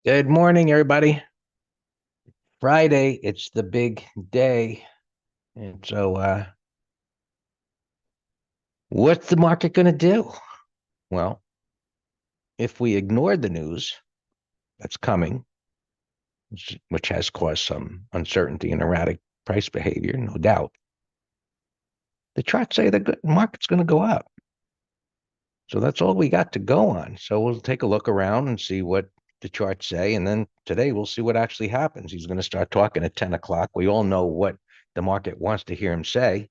Good morning, everybody. Friday, it's the big day. And so, what's the market going to do? Well, if we ignore the news that's coming, which has caused some uncertainty and erratic price behavior, no doubt, the charts say the market's going to go up. So that's all we got to go on. So we'll take a look around and see what the charts say. And then today we'll see what actually happens. He's going to start talking at 10 o'clock. We all know what the market wants to hear him say.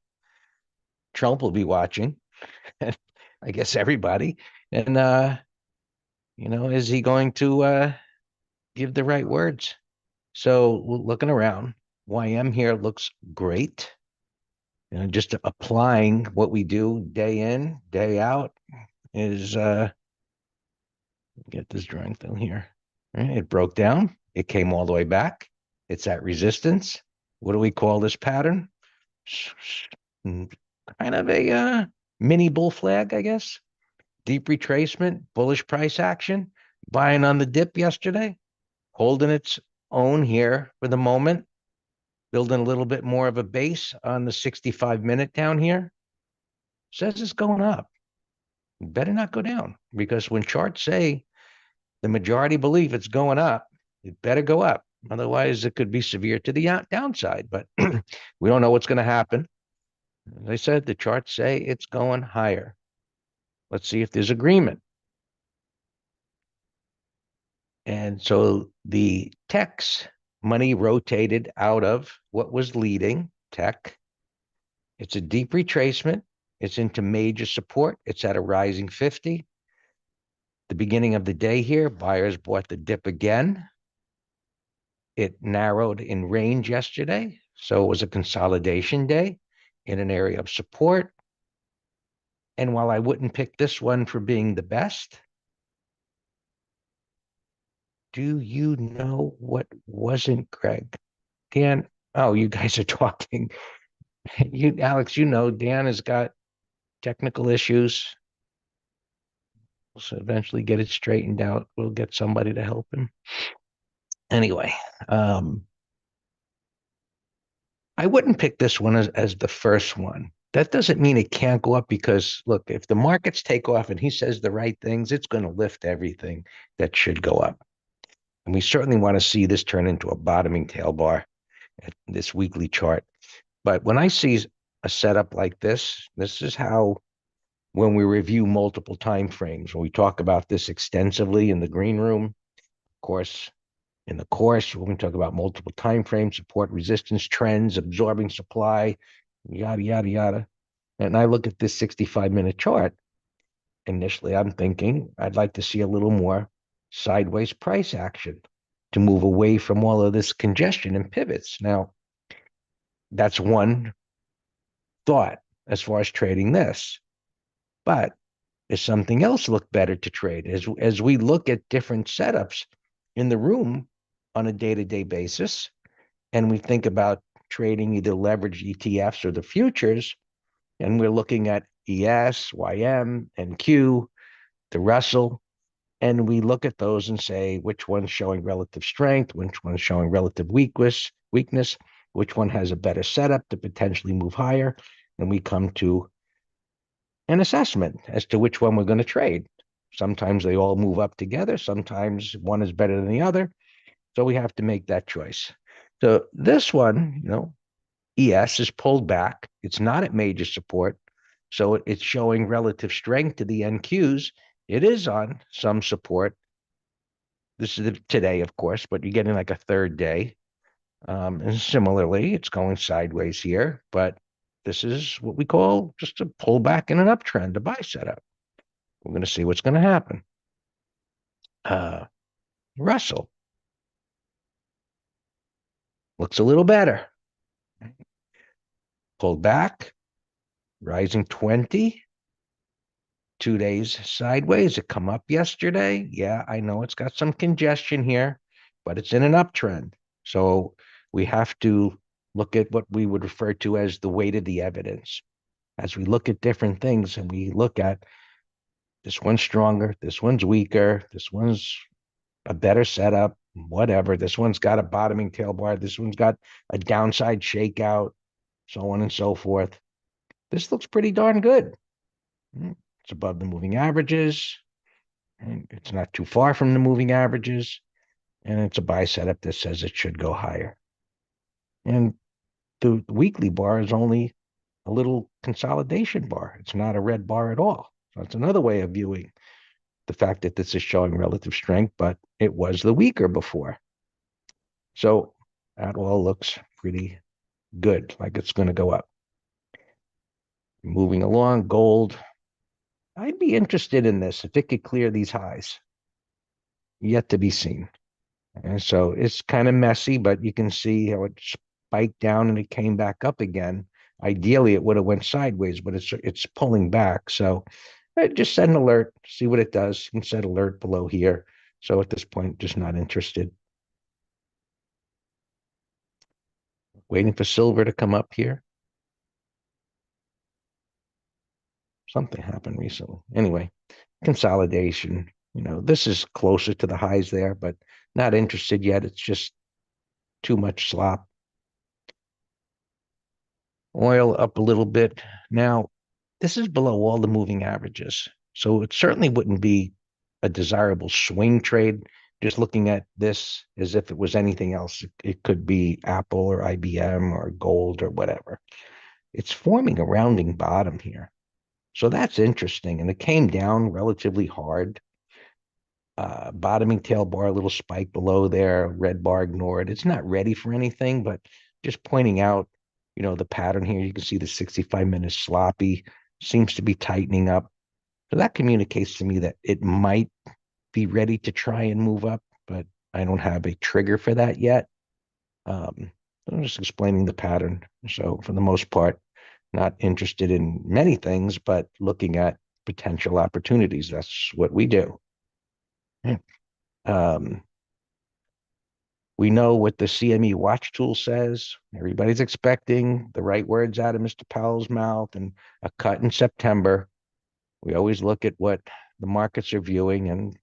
Trump will be watching. I guess everybody. And is he going to give the right words? So looking around, YM here looks great. Just applying what we do day in, day out is get this drawing thing here. Right, it broke down. It came all the way back. It's at resistance. What do we call this pattern? Kind of a mini bull flag, I guess. Deep retracement, bullish price action, buying on the dip yesterday, holding its own here for the moment, building a little bit more of a base on the 65-minute down here. Says it's going up. Better not go down because when charts say the majority believe it's going up, it better go up. Otherwise, it could be severe to the downside. But we don't know what's going to happen. As I said, the charts say it's going higher. Let's see if there's agreement. And so the tech's money rotated out of what was leading tech. It's a deep retracement. It's into major support. It's at a rising 50. The beginning of the day here, buyers bought the dip again. It narrowed in range yesterday. So it was a consolidation day in an area of support. And while I wouldn't pick this one for being the best, do you know what wasn't, Greg? Dan, oh, you guys are talking. You, Alex, Dan has got technical issues. So eventually get it straightened out. We'll get somebody to help him. Anyway, I wouldn't pick this one as the first one. That doesn't mean it can't go up because, look, if the markets take off and he says the right things, it's going to lift everything that should go up. And we certainly want to see this turn into a bottoming tail bar at this weekly chart. But when I see a setup like this is how, when we review multiple time frames, when we talk about this extensively in the green room, of course, in the course, when we talk about multiple time frames, support, resistance, trends, absorbing supply, yada, yada, yada. And I look at this 65-minute chart. Initially, I'm thinking I'd like to see a little more sideways price action to move away from all of this congestion and pivots. Now, that's one thought as far as trading this. But is something else look better to trade? As we look at different setups in the room on a day-to-day basis, and we think about trading either leverage ETFs or the futures, and we're looking at ES, YM, NQ, the Russell, and we look at those and say which one's showing relative strength, which one's showing relative weakness, which one has a better setup to potentially move higher, and we come to an assessment as to which one we're going to trade. Sometimes they all move up together. Sometimes one is better than the other. So we have to make that choice. So this one, ES is pulled back. It's not at major support. So it's showing relative strength to the NQs. It is on some support. This is today, of course, but you're getting like a third day. And similarly, it's going sideways here, but this is what we call just a pullback in an uptrend, a buy setup. We're going to see what's going to happen. Russell looks a little better. Pulled back, rising 20, 2 days sideways. It come up yesterday. Yeah, I know it's got some congestion here, but it's in an uptrend. So we have to look at what we would refer to as the weight of the evidence. As we look at different things and we look at this one's stronger, this one's weaker, this one's a better setup, whatever. This one's got a bottoming tail bar. This one's got a downside shakeout, so on and so forth. This looks pretty darn good. It's above the moving averages, and it's not too far from the moving averages, and it's a buy setup that says it should go higher. And the weekly bar is only a little consolidation bar. It's not a red bar at all. So that's another way of viewing the fact that this is showing relative strength, but it was the weaker before. So that all looks pretty good, like it's going to go up. Moving along, gold. I'd be interested in this if it could clear these highs. Yet to be seen. And so it's kind of messy, but you can see how it spiked down and it came back up again. Ideally, it would have went sideways, but it's pulling back. So I just set an alert, see what it does. You can set alert below here. So at this point, just not interested. Waiting for silver to come up here. Something happened recently. Anyway, consolidation. This is closer to the highs there, but not interested yet. It's just too much slop. Oil up a little bit. Now, this is below all the moving averages. So it certainly wouldn't be a desirable swing trade. Just looking at this as if it was anything else. It could be Apple or IBM or gold or whatever. It's forming a rounding bottom here. So that's interesting. And it came down relatively hard. Bottoming tail bar, a little spike below there, red bar ignored. It's not ready for anything, but just pointing out, the pattern here. You can see the 65 minutes sloppy, seems to be tightening up. So that communicates to me that it might be ready to try and move up, but I don't have a trigger for that yet. I'm just explaining the pattern. So for the most part, not interested in many things, but looking at potential opportunities. That's what we do. We know what the CME watch tool says. Everybody's expecting the right words out of Mr. Powell's mouth and a cut in September. We always look at what the markets are viewing, and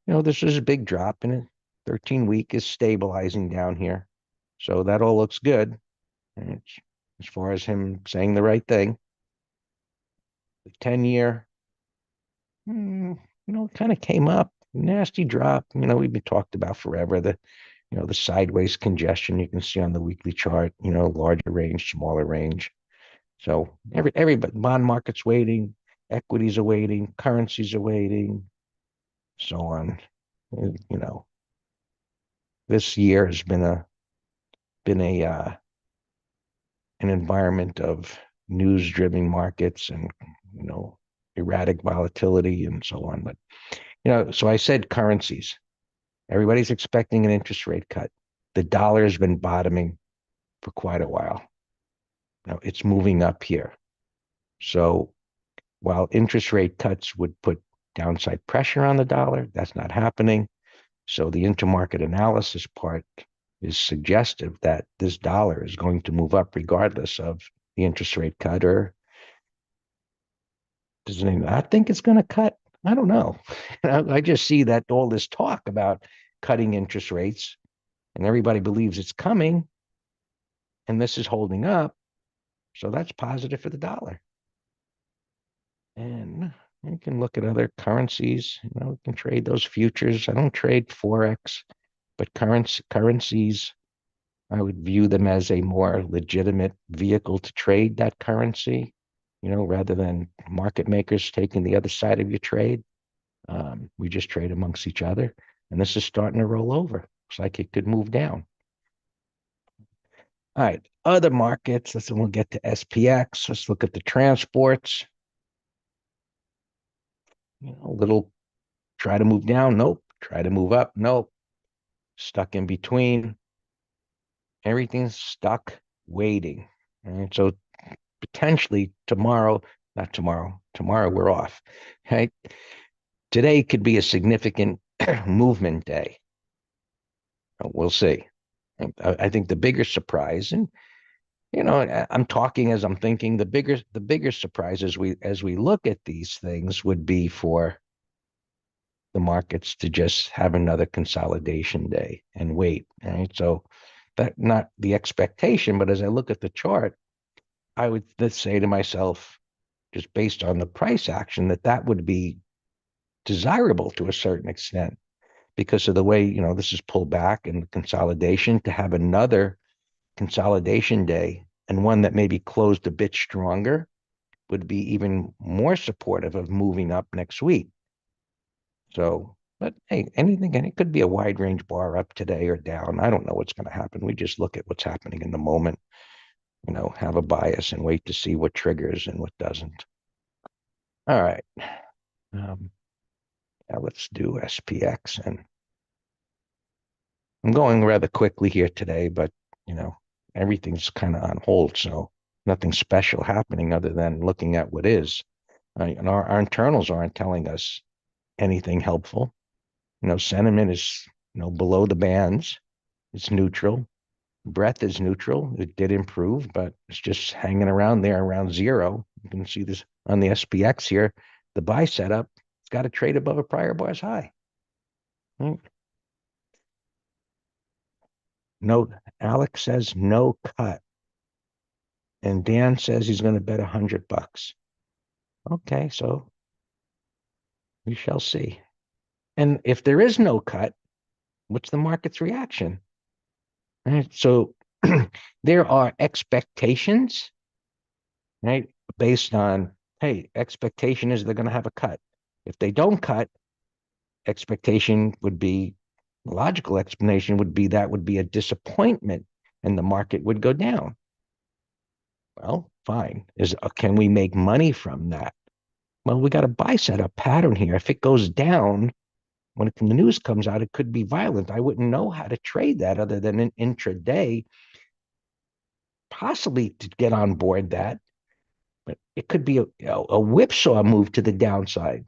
this is a big drop, and a 13-week is stabilizing down here. So that all looks good. And as far as him saying the right thing. The 10-year, kind of came up. Nasty drop. We've been talked about forever. The sideways congestion you can see on the weekly chart, larger range, smaller range. So everybody, bond market's waiting, equities are waiting, currencies are waiting, so on. This year has been an environment of news-driven markets and erratic volatility and so on. But so I said currencies. Everybody's expecting an interest rate cut. The dollar has been bottoming for quite a while. Now it's moving up here. So while interest rate cuts would put downside pressure on the dollar, that's not happening. So the intermarket analysis part is suggestive that this dollar is going to move up regardless of the interest rate cut. Or does anyone not think it's going to cut? I don't know. I just see that all this talk about cutting interest rates and everybody believes it's coming and this is holding up. So that's positive for the dollar. And you can look at other currencies. We can trade those futures. I don't trade Forex, but currencies, I would view them as a more legitimate vehicle to trade that currency, rather than market makers taking the other side of your trade. We just trade amongst each other. And this is starting to roll over. Looks like it could move down. All right, other markets. We'll get to SPX. Let's look at the transports. A little try to move down. Nope. Try to move up. Nope. Stuck in between. Everything's stuck waiting. And so potentially tomorrow we're off. Right? Today could be a significant movement day. We'll see. I think the bigger surprise, and I'm talking as I'm thinking, the bigger surprise as we look at these things would be for the markets to just have another consolidation day and wait. Right. So that not the expectation, but as I look at the chart, I would just say to myself, just based on the price action, that would be desirable to a certain extent because of the way, this is pulled back and consolidation to have another consolidation day and one that maybe closed a bit stronger would be even more supportive of moving up next week. So, but hey, anything, and it could be a wide range bar up today or down. I don't know what's going to happen. We just look at what's happening in the moment, have a bias and wait to see what triggers and what doesn't. All right. Now let's do SPX. And I'm going rather quickly here today, but, everything's kind of on hold. So nothing special happening other than looking at what is. And our internals aren't telling us anything helpful. Sentiment is, below the bands. It's neutral. Breadth is neutral. It did improve, but it's just hanging around there around zero. You can see this on the SPX here. The buy setup, it's got to trade above a prior bar's high. Right? No, Alex says no cut. And Dan says he's going to bet $100. Okay, so we shall see. And if there is no cut, what's the market's reaction? Right? So there are expectations, right? Based on, hey, expectation is they're going to have a cut. If they don't cut, expectation would be, logical explanation would be that would be a disappointment and the market would go down. Well, fine. Can we make money from that? Well, we got a buy setup pattern here. If it goes down, when the news comes out, it could be violent. I wouldn't know how to trade that other than an intraday, possibly to get on board that. But it could be a whipsaw move to the downside,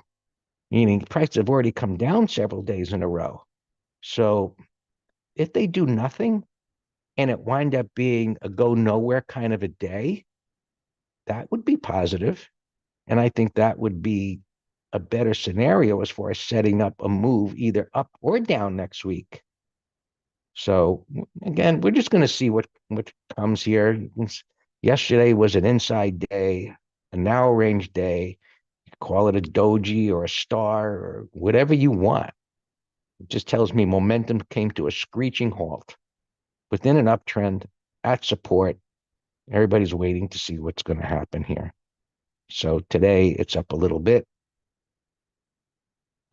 meaning prices have already come down several days in a row. So if they do nothing and it wind up being a go nowhere kind of a day, that would be positive. And I think that would be a better scenario as far as setting up a move either up or down next week. So again, we're just going to see what comes here. Yesterday was an inside day, a narrow range day. Call it a doji or a star or whatever you want. It just tells me momentum came to a screeching halt within an uptrend at support. Everybody's waiting to see what's going to happen here. So today it's up a little bit.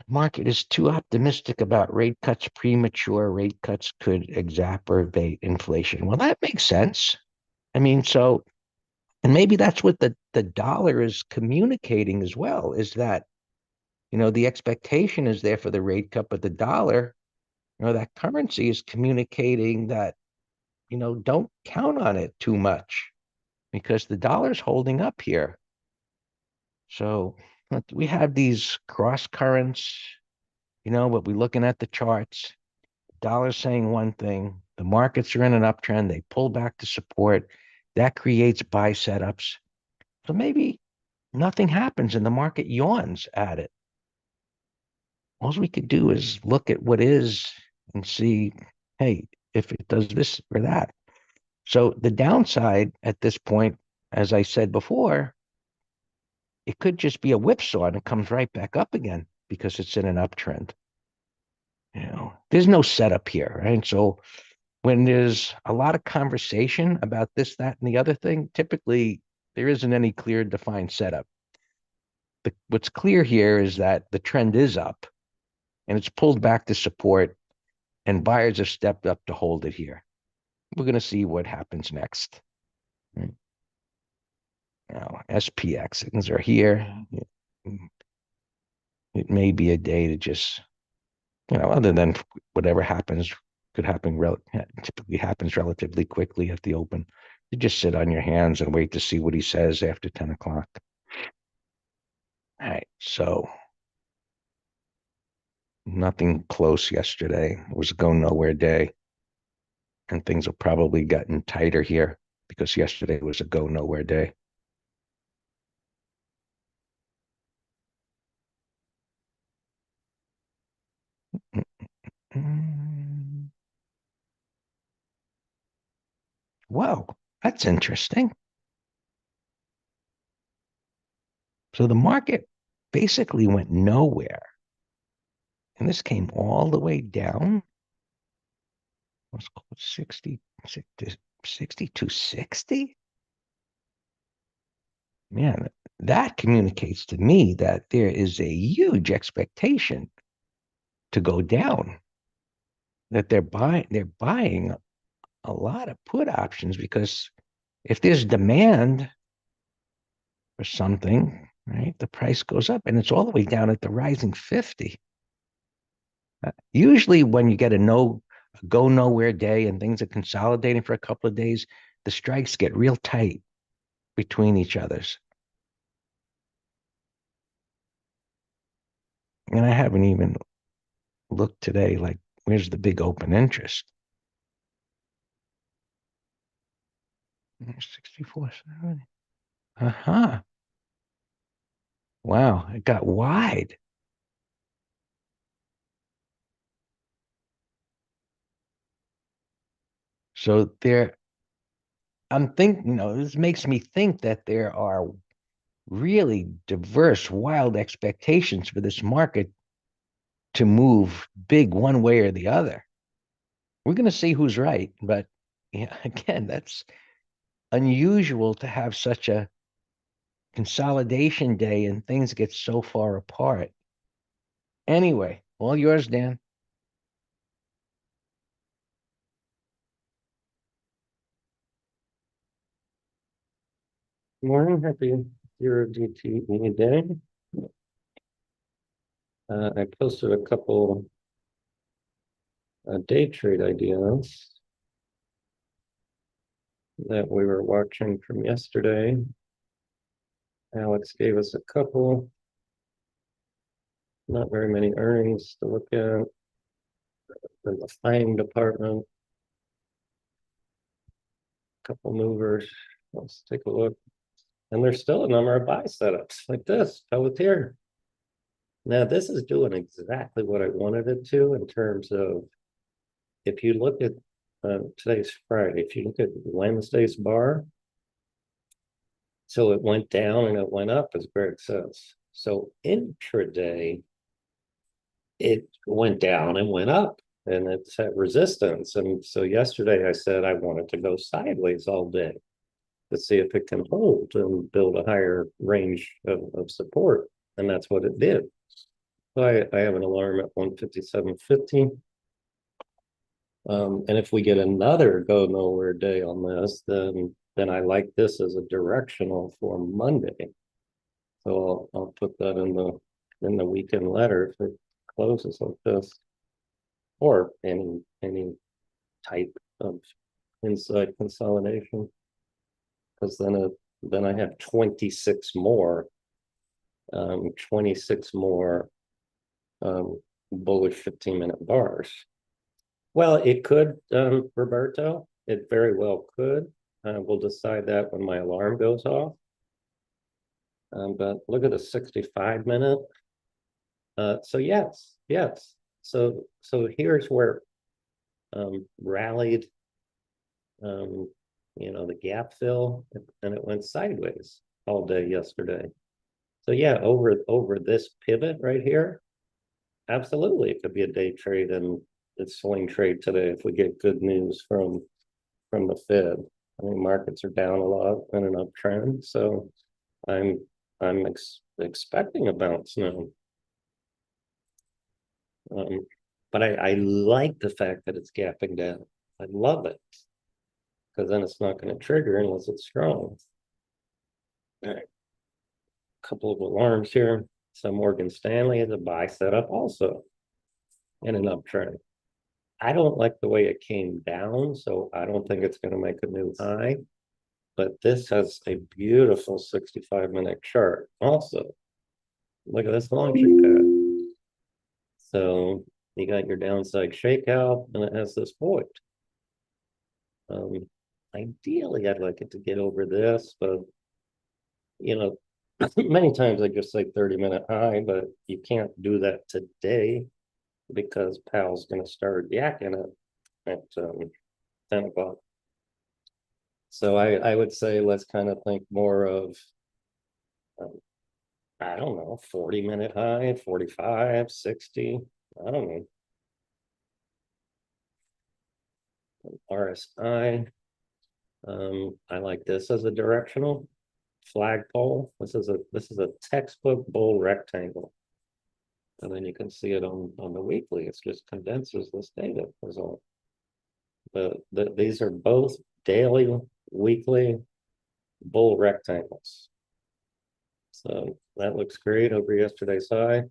Market is too optimistic about rate cuts. Premature rate cuts could exacerbate inflation. Well, that makes sense. I mean, so, and maybe that's what the dollar is communicating as well, is that, the expectation is there for the rate cut, but the dollar, that currency is communicating that, don't count on it too much because the dollar's holding up here. So we have these cross currents, but we're looking at the charts. Dollar's saying one thing, the markets are in an uptrend, they pull back to support, that creates buy setups. So maybe nothing happens and the market yawns at it. All we could do is look at what is and see, hey, if it does this or that. So the downside at this point, as I said before, it could just be a whipsaw and it comes right back up again because it's in an uptrend. There's no setup here, right? So when there's a lot of conversation about this, that, and the other thing, typically there isn't any clear defined setup. What's clear here is that the trend is up and it's pulled back to support and buyers have stepped up to hold it here. We're going to see what happens next. Right? Now, SPX, things are here. It may be a day to just, other than whatever happens, typically happens relatively quickly at the open. You just sit on your hands and wait to see what he says after 10 o'clock. All right, so nothing close yesterday. It was a go nowhere day. And things have probably gotten tighter here because yesterday was a go nowhere day. That's interesting. So the market basically went nowhere. And this came all the way down. Let's call it 60 to 60. Man, that communicates to me that there is a huge expectation to go down, that they're buying a lot of put options because if there's demand for something, right, the price goes up and it's all the way down at the rising 50. Usually when you get a go nowhere day and things are consolidating for a couple of days, the strikes get real tight between each others. And I haven't even looked today, like, where's the big open interest? 64.70. Uh-huh. Wow, it got wide. So I'm thinking, this makes me think that there are really diverse, wild expectations for this market to move big one way or the other. We're going to see who's right, but yeah, again, that's unusual to have such a consolidation day and things get so far apart. Anyway, all yours, Dan. Morning, happy zero DTE day. I posted a couple day trade ideas that we were watching from yesterday. Alex gave us a couple, not very many earnings to look at in the buying department. Couple movers. Let's take a look. And there's still a number of buy setups like this, Pelletier. Now, this is doing exactly what I wanted it to in terms of if you look at today's Friday, if you look at Wednesday's bar, so it went down and it went up, as Greg says. So intraday, it went down and went up and it's at resistance. And so yesterday I said I wanted to go sideways all day to see if it can hold and build a higher range of support. And that's what it did. So I have an alarm at 157.50. And if we get another go nowhere day on this, then I like this as a directional for Monday. So I'll put that in the weekend letter if it closes like this, or any type of inside consolidation, because then I have 26 more bullish 15-minute bars. Well, it could, Roberto. It very well could. We'll decide that when my alarm goes off. But look at the 65-minute. So yes. So here's where rallied, the gap fill, and it went sideways all day yesterday. So yeah, over this pivot right here, absolutely, it could be a day trade and it's swing trade today if we get good news from the Fed. I mean, markets are down a lot in an uptrend, so I'm expecting a bounce now. But I like the fact that it's gapping down. I love it because then it's not going to trigger unless it's strong. All right, couple of alarms here. So Morgan Stanley has a buy setup also in an uptrend. I don't like the way it came down, so I don't think it's going to make a new high. But this has a beautiful 65-minute chart also. Look at this launching pad. So you got your downside shakeout, and it has this void. Ideally, I'd like it to get over this, but many times I just say 30-minute high, but you can't do that today because Powell's going to start yakking it at 10 o'clock. So I would say let's kind of think more of, um, I don't know, 40-minute high, 45, 60. I don't know. RSI. I like this as a directional flagpole. This is a textbook bull rectangle. And then you can see it on the weekly. It's just condenses this data result. These are both daily, weekly bull rectangles. So that looks great over yesterday's high.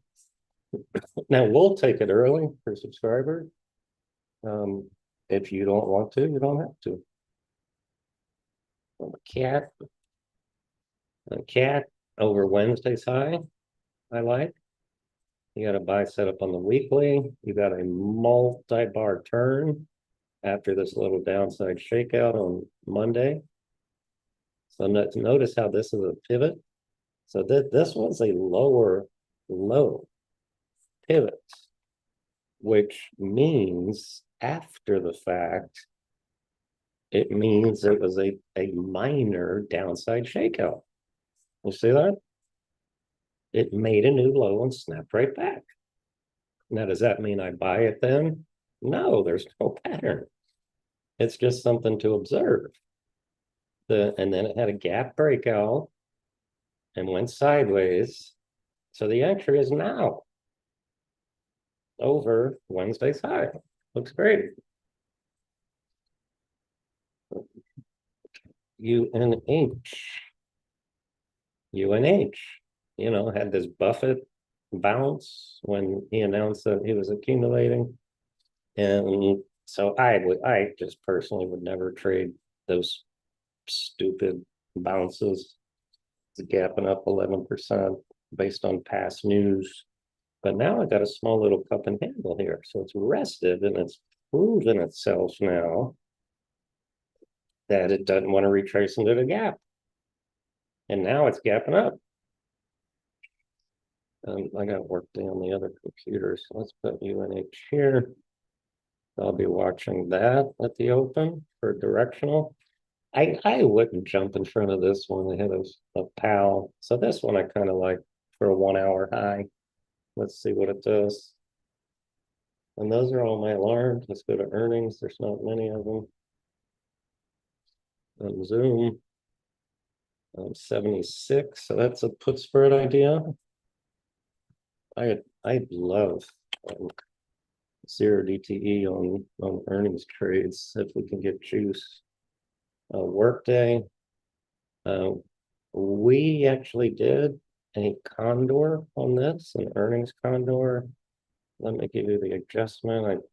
Now we'll take it early for subscribers. Um, if you don't want to, you don't have to. Cat, a cat over Wednesday's high, I like. You got a buy set up on the weekly. You got a multi-bar turn after this little downside shakeout on Monday. So notice how this is a pivot. So this was a lower low pivot, which means after the fact, it means it was a minor downside shakeout. You see that? It made a new low and snapped right back. Now, does that mean I buy it then? No, there's no pattern. It's just something to observe. And then it had a gap breakout and went sideways. So the entry is now over Wednesday's high. Looks great. UNH. UNH, had this Buffett bounce when he announced that he was accumulating. And so I just personally would never trade those stupid bounces. It's gapping up 11% based on past news. But now I got a small little cup and handle here. So it's rested and it's proven itself now that it doesn't want to retrace into the gap. And now it's gapping up. I got work day on the other computer, so let's put UNH here. I'll be watching that at the open for directional. I wouldn't jump in front of this one ahead of Powell. So this one I kind of like for a 1 hour high. Let's see what it does. And those are all my alarms. Let's go to earnings. There's not many of them. Zoom. 76. So that's a put spread idea. I love zero DTE on earnings trades if we can get juice. Workday. We actually did a condor on this, an earnings condor. Let me give you the adjustment.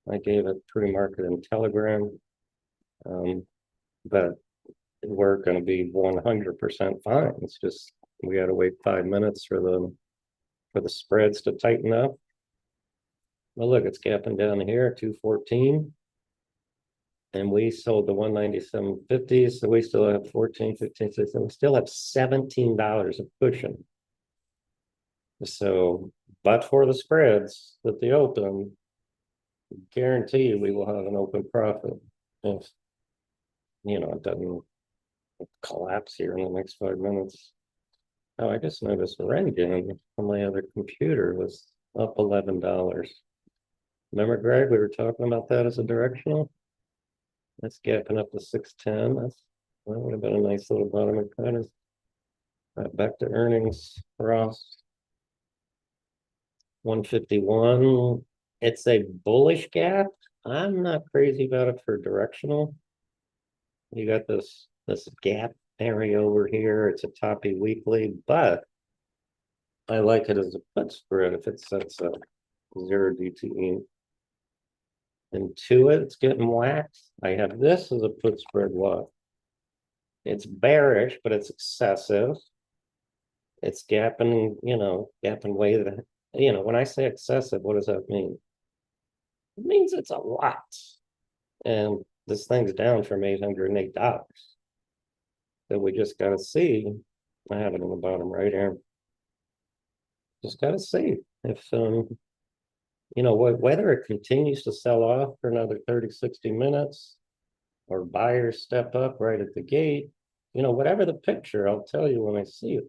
I gave it pre-market in Telegram, but we're going to be 100% fine. It's just we got to wait 5 minutes for the spreads to tighten up. Well, look, it's gapping down here, 214. And we sold the 197.50, so we still have 14, 15, 16. We still have $17 of cushion. So, but for the spreads at the open, guarantee you we will have an open profit if it doesn't collapse here in the next 5 minutes. Oh, I just noticed Rengen on my other computer was up $11. Remember, Greg, we were talking about that as a directional? That's gapping up to 610. That would have been a nice little bottom of cutters. Right, back to earnings, Ross. 151. It's a bullish gap. I'm not crazy about it for directional. You got this gap area over here. It's a toppy weekly, but I like it as a put spread if it sets up zero DTE. Into it, it's getting waxed. I have this as a put spread what? It's bearish, but it's excessive. It's gapping, gapping way that, when I say excessive, what does that mean? It means it's a lot. And this thing's down from $808. That we just got to see. I have it in the bottom right here. Just got to see if, whether it continues to sell off for another 30, 60 minutes, or buyers step up right at the gate. You know, whatever the picture, I'll tell you when I see it.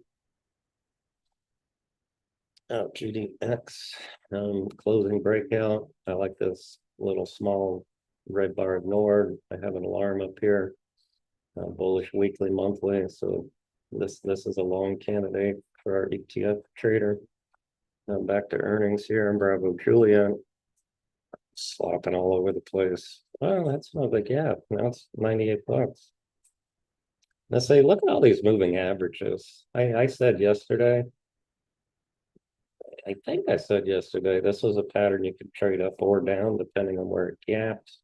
Oh, GDX, closing breakout. I like this little small red bar ignored. I have an alarm up here, bullish weekly, monthly. So this is a long candidate for our ETF trader. Now back to earnings here in Bravo Juliet, slopping all over the place. Oh, that's not the gap. Now it's 98 bucks. Let's say, look at all these moving averages. I said yesterday, I think I said yesterday, this was a pattern you could trade up or down depending on where it gaps.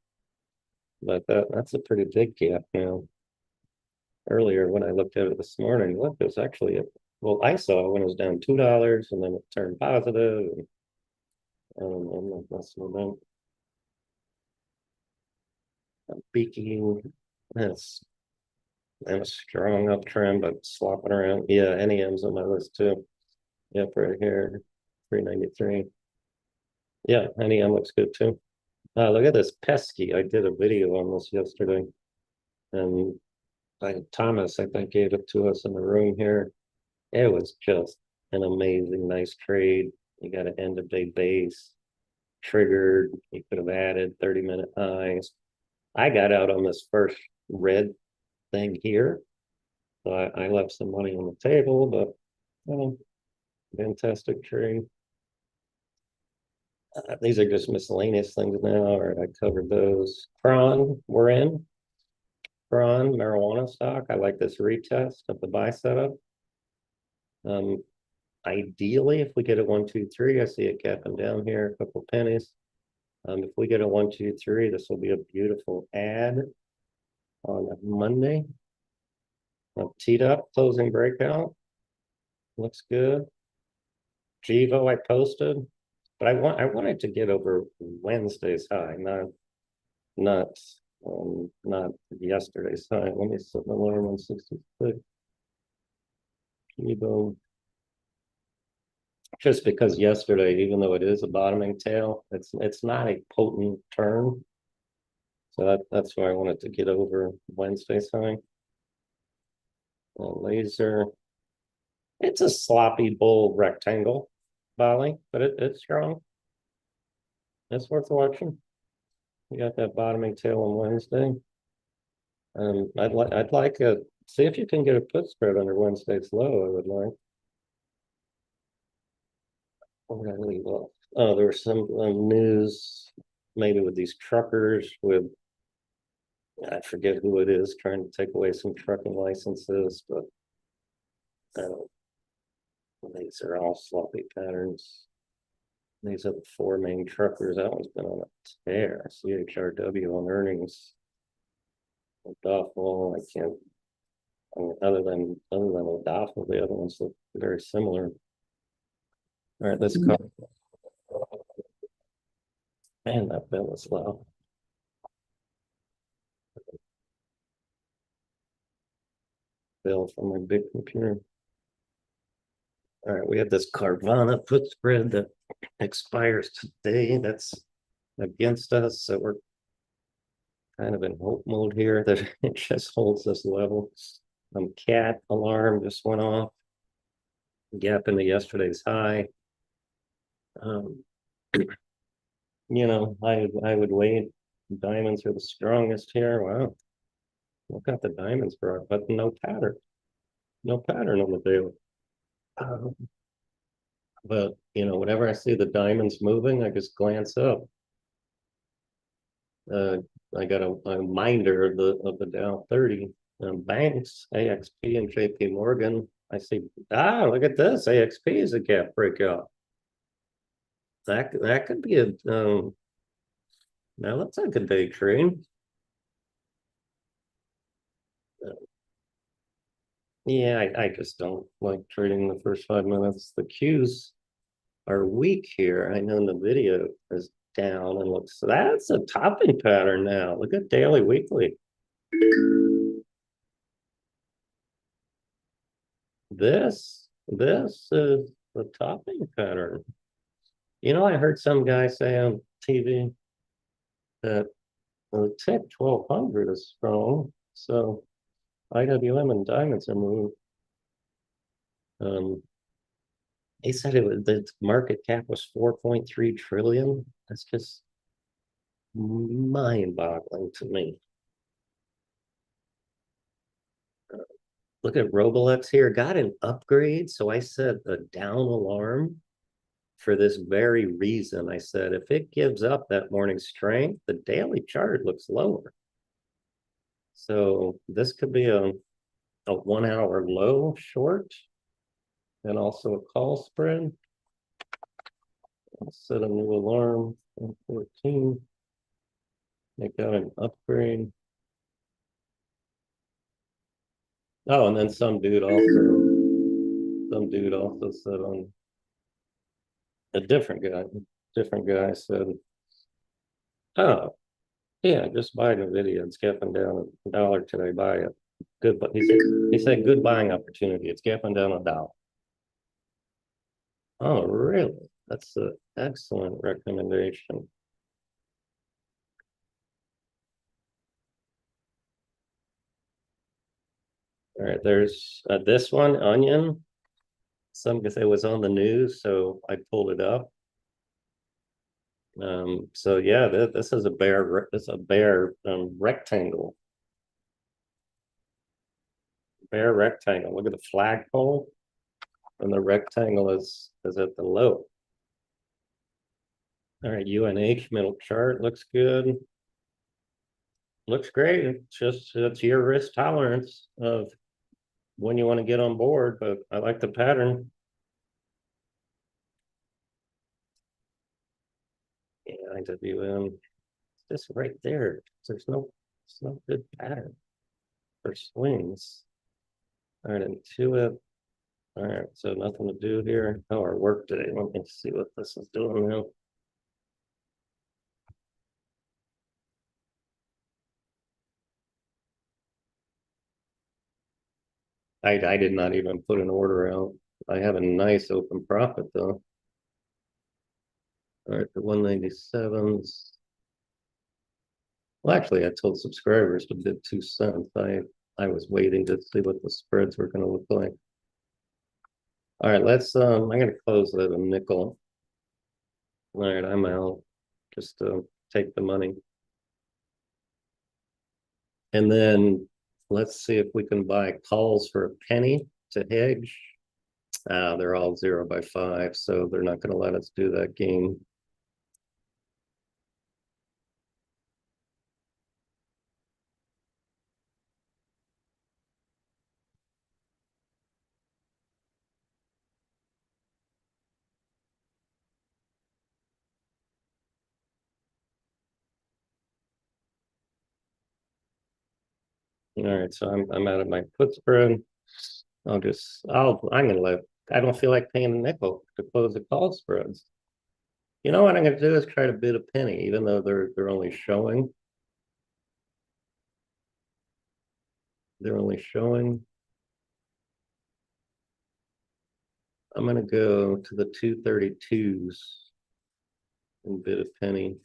But that's a pretty big gap now. Earlier when I looked at it this morning, look, there's actually well, I saw when it was down $2 and then it turned positive. And that's what I'm peaking. That's and a strong uptrend, but slopping around. Yeah, NEM's on my list too. Yep, right here, 393. Yeah, NEM looks good too. Look at this pesky. I did a video on this yesterday, and Thomas, I think, gave it to us in the room here. It was just an amazing, nice trade. You got an end of day base, triggered. You could have added 30-minute highs. I got out on this first red thing here. So I left some money on the table, but fantastic trade. These are just miscellaneous things now. All right, I covered those. Prawn, we're in. Prawn, marijuana stock. I like this retest of the buy setup. Ideally, if we get a 1, 2, 3, I see it gapping down here, a couple pennies. If we get a 1, 2, 3, this will be a beautiful add on Monday. Teed up, closing breakout. Looks good. Givo I posted, but I wanted to get over Wednesday's high, not yesterday's high. Let me set the alarm on 66. Givo. Just because yesterday, even though it is a bottoming tail, it's not a potent turn. So that's why I wanted to get over Wednesday's high. Laser. It's a sloppy bull rectangle, Bali, but it's strong. It's worth watching. You got that bottoming tail on Wednesday. I'd like a see if you can get a put spread under Wednesday's low. I would like. What did I leave off? Oh, there was some news, maybe with these truckers with I forget who it is trying to take away some trucking licenses, but these are all sloppy patterns. These are the four main truckers. That one's been on a tear. CHRW on earnings. Duffel, I can't. I mean, other than Duffel, the other ones look very similar. All right, let's cover. Man, that bill is low. Bill from my big computer. All right, we have this Carvana put spread that expires today. That's against us, so we're kind of in hope mode here that it just holds this level. Cat alarm just went off. Gap into yesterday's high. You know, I would wait. Diamonds are the strongest here. Wow, look at the diamonds brought, but no pattern. No pattern on the daily. But you know, whenever I see the diamonds moving, I just glance up. I got a reminder of the Dow 30 banks, AXP and JP Morgan. I see, look at this. AXP is a gap breakout. That could be a now that's like a day trade. Yeah, I just don't like trading the first 5 minutes. The Qs are weak here. I know the video is down and looks that's a topping pattern now. Look at daily, weekly. This is the topping pattern. You know, I heard some guy say on TV that The tick 1200 is strong. So IWM and diamonds are moved. Um, they said the market cap was 4.3 trillion. That's just mind-boggling to me. Look at Roblox here. Got an upgrade. So I set a down alarm for this very reason. I said, if it gives up that morning strength, the daily chart looks lower. So this could be a 1 hour low short and also a call spread. I'll set a new alarm on 14. Make that an upgrade. Oh, and then some dude also said on a different guy said, oh, yeah, just buy Nvidia. It's gapping down $1 today. Buy it. Good, but he said good buying opportunity. It's gapping down $1. Oh, really? That's an excellent recommendation. All right, there's this one, onion. Some guess it was on the news, so I pulled it up. So yeah, this is a bear rectangle. Bear rectangle. Look at the flagpole, and the rectangle is at the low. All right, UNH middle chart looks good. Looks great. It's your risk tolerance of when you want to get on board, but I like the pattern. Yeah, IWM. It's just right there. It's no good pattern for swings. All right, Intuit. All right, so nothing to do here. Oh, our work day. Let me see what this is doing now. I did not even put an order out. I have a nice open profit though. All right, the 197s. Well, actually, I told subscribers to bid 2 cents. I was waiting to see what the spreads were going to look like. All right, I'm gonna close at a nickel. All right, I'm out. Just take the money. And then let's see if we can buy calls for a penny to hedge. They're all 0 by 5, so they're not gonna let us do that game. All right, so I'm out of my put spread. I'm gonna let I don't feel like paying a nickel to close the call spreads. You know what I'm gonna do is try to bid a penny, even though they're only showing. They're only showing. I'm gonna go to the 232s and bid a penny.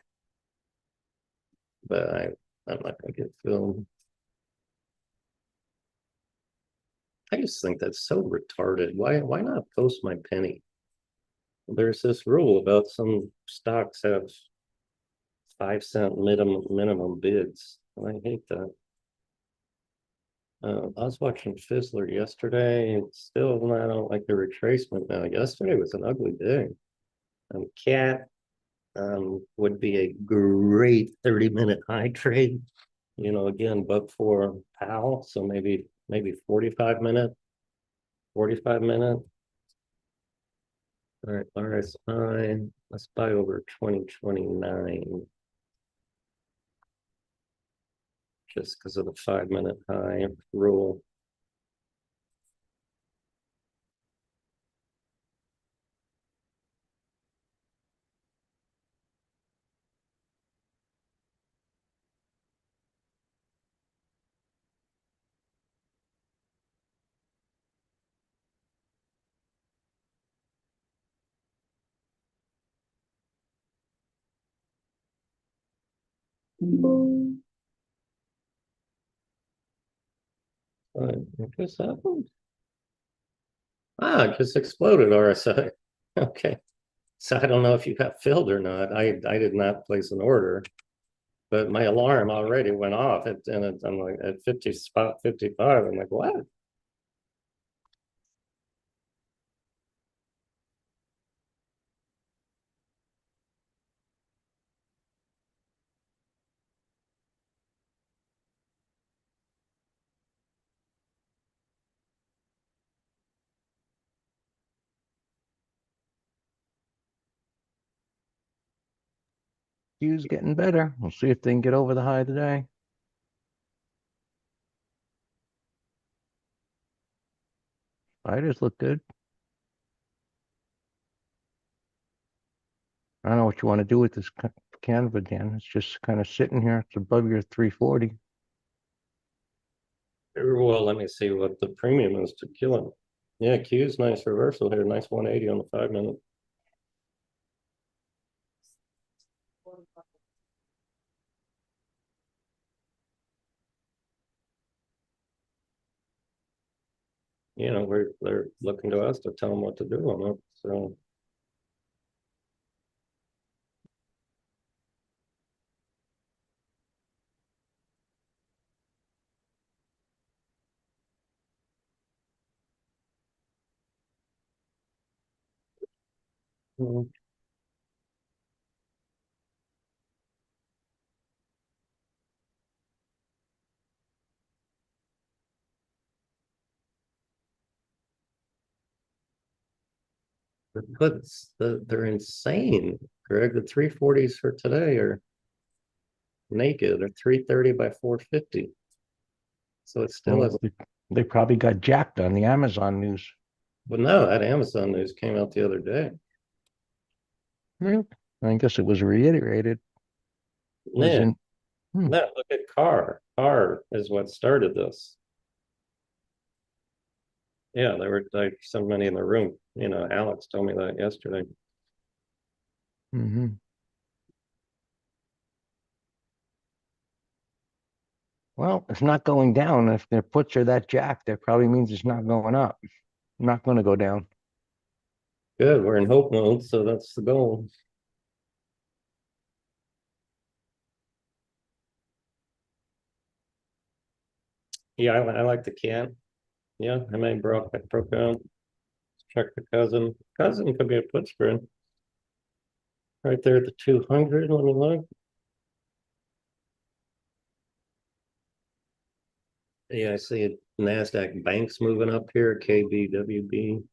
But I'm not gonna get filled. I just think that's so retarded. Why not post my penny? There's this rule about some stocks have 5 cent minimum bids. And I hate that. I was watching Fizzler yesterday. I don't like the retracement now. Yesterday was an ugly day. Cat would be a great 30-minute high trade. Again, but for Powell, so maybe 45 minute. 45 minute. All right, RSI. Let's buy over 2029. Just because of the 5-minute high rule. What just happened? Ah, it just exploded RSI. Okay. So I don't know if you got filled or not. I did not place an order, but my alarm already went off I'm like at 50 spot 55. I'm like, what? Q's getting better. We'll see if they can get over the high today. Spiders look good. I don't know what you want to do with this Canva, Dan. It's just kind of sitting here. It's above your 340. Well, let me see what the premium is to kill him. Yeah, Q's nice reversal here. Nice 180 on the 5 minute. They're looking to us to tell them what to do on it. So mm, the puts, they're insane, Greg. The 340s for today are naked or 330 by 450. So it's still Well, as they probably got jacked on the Amazon news. well, no, that Amazon news came out the other day. Well, I guess it was reiterated. Was Yeah, in. Hmm. no, look at Carr. Carr is what started this. Yeah, there were like so many in the room. Alex told me that yesterday. Hmm. Well, it's not going down. If their puts are that jacked, that probably means it's not going up. Not going to go down. Good, we're in hope mode, so that's the goal. Yeah, I like the can. Yeah, I may broke down. Check the cousin. Cousin could be a put spread. Right there at the 200. Let me look. Yeah, I see it. NASDAQ banks moving up here, KBWB.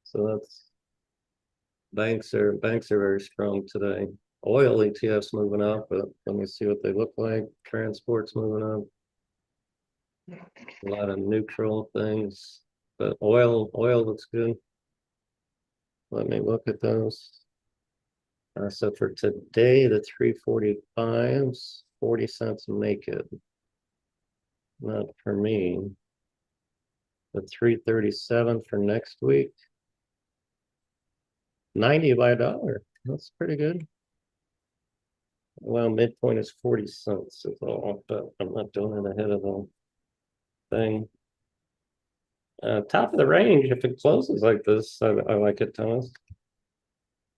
So that's banks are very strong today. Oil ETFs moving up, but let me see what they look like. Transport's moving up. A lot of neutral things, but oil looks good. Let me look at those. So for today, the 345s, 40 cents naked. Not for me. The 337 for next week, 90 by a dollar. That's pretty good. Well, midpoint is 40 cents is all, but I'm not doing it ahead of the thing. Top of the range, if it closes like this, I like it, Thomas.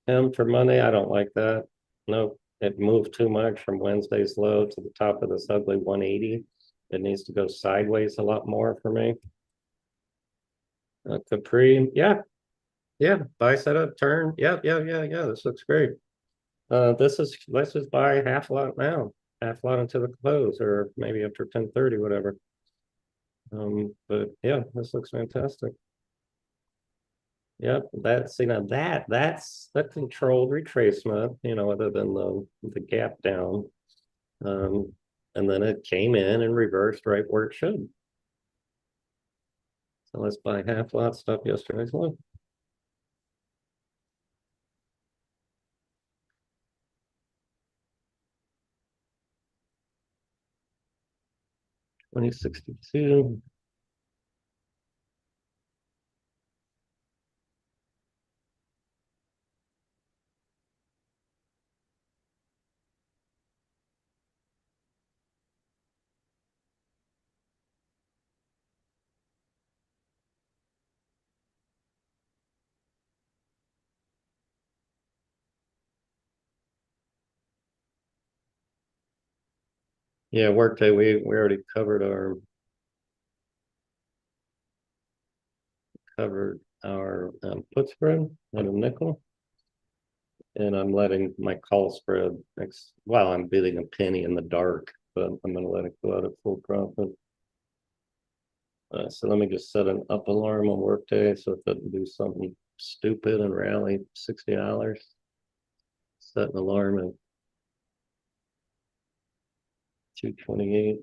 M for Monday, I don't like that. Nope, it moved too much from Wednesday's low to the top of this ugly 180. It needs to go sideways a lot more for me. Capri, yeah, buy, set up, turn. Yeah. This looks great. Let's just buy half lot now, half lot into the close, or maybe after 10:30, whatever. But yeah, this looks fantastic. Yep, that's the controlled retracement, other than the gap down. Um, and then it came in and reversed right where it should. So let's buy half lot stuff yesterday's low. 2062. Yeah, workday, we already covered our put spread at a nickel. And I'm letting my call spread while I'm bidding a penny in the dark, but I'm gonna let it go out at full profit. So let me just set an up alarm on workday so it doesn't do something stupid and rally $60. Set an alarm at 228.